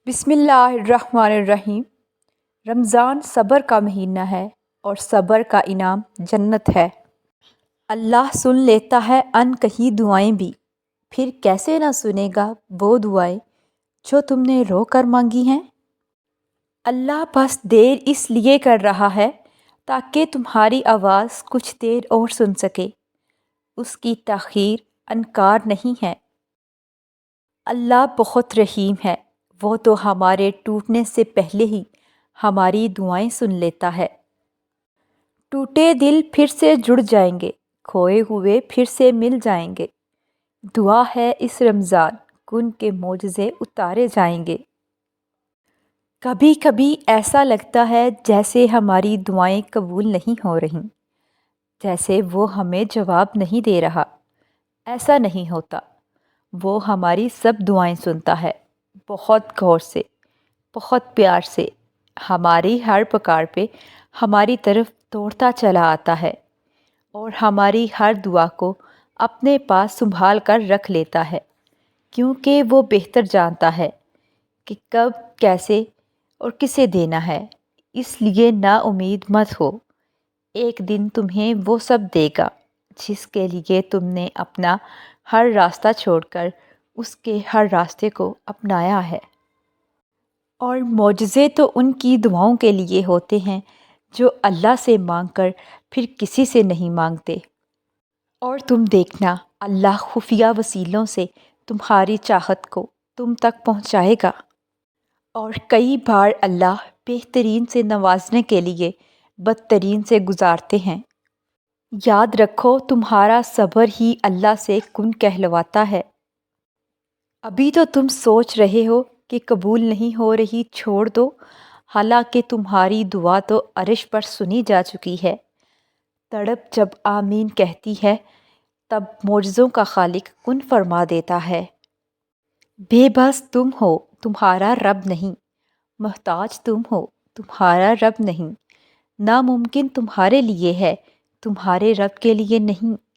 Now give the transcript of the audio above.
بسم اللہ الرحمن الرحیم۔ رمضان صبر کا مہینہ ہے اور صبر کا انعام جنت ہے۔ اللہ سن لیتا ہے ان کہیں دعائیں بھی، پھر کیسے نہ سنے گا وہ دعائیں جو تم نے رو کر مانگی ہیں۔ اللہ بس دیر اس لیے کر رہا ہے تاکہ تمہاری آواز کچھ دیر اور سن سکے۔ اس کی تاخیر انکار نہیں ہے۔ اللہ بہت رحیم ہے، وہ تو ہمارے ٹوٹنے سے پہلے ہی ہماری دعائیں سن لیتا ہے۔ ٹوٹے دل پھر سے جڑ جائیں گے، کھوئے ہوئے پھر سے مل جائیں گے۔ دعا ہے اس رمضان کن کے معجزے اتارے جائیں گے۔ کبھی کبھی ایسا لگتا ہے جیسے ہماری دعائیں قبول نہیں ہو رہیں، جیسے وہ ہمیں جواب نہیں دے رہا۔ ایسا نہیں ہوتا، وہ ہماری سب دعائیں سنتا ہے، بہت غور سے، بہت پیار سے، ہماری ہر پکار پہ ہماری طرف دوڑتا چلا آتا ہے اور ہماری ہر دعا کو اپنے پاس سنبھال کر رکھ لیتا ہے، کیونکہ وہ بہتر جانتا ہے کہ کب، کیسے اور کسے دینا ہے۔ اس لیے نا امید مت ہو، ایک دن تمہیں وہ سب دے گا جس کے لیے تم نے اپنا ہر راستہ چھوڑ کر اس کے ہر راستے کو اپنایا ہے۔ اور معجزے تو ان کی دعاؤں کے لیے ہوتے ہیں جو اللہ سے مانگ کر پھر کسی سے نہیں مانگتے۔ اور تم دیکھنا، اللہ خفیہ وسیلوں سے تمہاری چاہت کو تم تک پہنچائے گا۔ اور کئی بار اللہ بہترین سے نوازنے کے لیے بدترین سے گزارتے ہیں۔ یاد رکھو، تمہارا صبر ہی اللہ سے کن کہلواتا ہے۔ ابھی تو تم سوچ رہے ہو کہ قبول نہیں ہو رہی، چھوڑ دو، حالانکہ تمہاری دعا تو عرش پر سنی جا چکی ہے۔ تڑپ جب آمین کہتی ہے تب معجزوں کا خالق کن فرما دیتا ہے۔ بے بس تم ہو، تمہارا رب نہیں، محتاج تم ہو، تمہارا رب نہیں، ناممکن تمہارے لیے ہے، تمہارے رب کے لیے نہیں۔